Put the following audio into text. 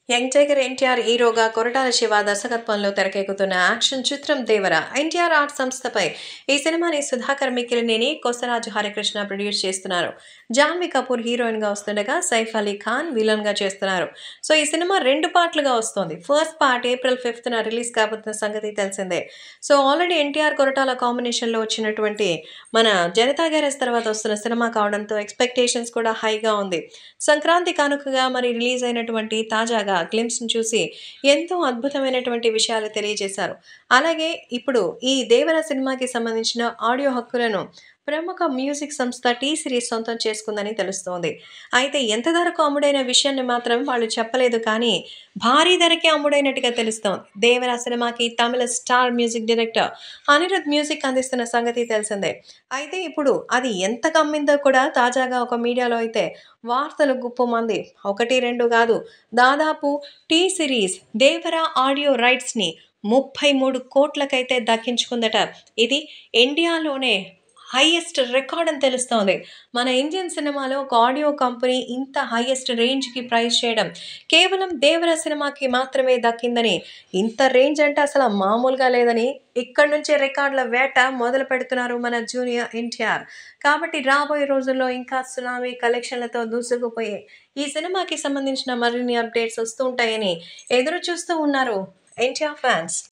Young tiger NTR హీరోగా కొరటాల శివ దర్శకత్వంలో తెరకెక్కుతున్న యాక్షన్ చిత్రం దేవర. ఎన్టీఆర్ ఆర్ట్ సంస్థపై ఈ సినిమాని సుధాకర్ మిక్కిలినేని, కొసరాజు హరికృష్ణ ప్రొడ్యూస్ చేస్తున్నారు. జాన్వీ కపూర్ హీరోయిన్ గా వస్తుండగా సైఫ్ అలీ ఖాన్ విలన్ గా చేస్తున్నారు. సో ఈ సినిమా 2 పార్ట్లుగా వస్తోంది. ఫస్ట్ పార్ట్ ఏప్రిల్ 5న రిలీజ్ కాబోతున్న సంగతి తెలిసిందే. So already NTR Koratala combination లో వచ్చినటువంటి మన జనతా గ్యారేజ్ తర్వాత వస్తున్న సినిమా కావడంతో ఎక్స్పెక్టేషన్స్ కూడా హైగా ఉంది. సంక్రాంతి కానుకగా మరి రిలీజ్ అయినటువంటి తాజాగా గ్లిమ్స్‌ని చూసి ఎంతో అద్భుతమైనటువంటి విషయాలు తెలియజేశారు. అలాగే ఇప్పుడు ఈ 'దేవర' సినిమాకి సంబంధించిన ఆడియో హక్కులను ప్రముఖ మ్యూజిక్ సంస్థ టీ సిరీస్ సొంతం చేసుకుందని తెలుస్తోంది. అయితే ఎంత ధరకు అమ్ముడైన విషయాన్ని మాత్రం వాళ్ళు చెప్పలేదు కానీ, భారీ ధరకే అమ్ముడైనట్టుగా తెలుస్తోంది. 'దేవర' సినిమాకి తమిళ star music director Anirudh music అందిస్తున్న సంగతి తెలిసిందే. అయితే ఇప్పుడు అది ఎంతకు అమ్మిందో కూడా తాజాగా ఒక మీడియాలో అయితే వార్తలు గుప్పుమంది. 1, 2 కాదు, దాదాపు టీ సిరీస్ 'దేవర' ఆడియో రైట్స్‌ని 33 కోట్లకైతే దక్కించుకుందట. ఇది ఇండియాలోనే హైయెస్ట్ రికార్డ్ అని తెలుస్తోంది. మన ఇండియన్ సినిమాలో ఒక ఆడియో కంపెనీ ఇంత హైయెస్ట్ రేంజ్‌కి ప్రైస్ చేయడం కేవలం 'దేవర' సినిమాకి మాత్రమే దక్కిందని, ఇంత రేంజ్ అంటే అసలు మామూలుగా లేదని ఇక్కడి నుంచే రికార్డుల వేట మొదలు పెడుతున్నారు మన జూనియర్ ఎన్టీఆర్. కాబట్టి రాబోయే రోజుల్లో ఇంకా సునామీ కలెక్షన్‌లతో దూసుకుపోయే ఈ సినిమాకి సంబంధించిన మరిన్ని అప్డేట్స్ వస్తూ ఉంటాయని ఎదురు చూస్తూ ఉన్నారు ఎన్టీఆర్ ఫ్యాన్స్.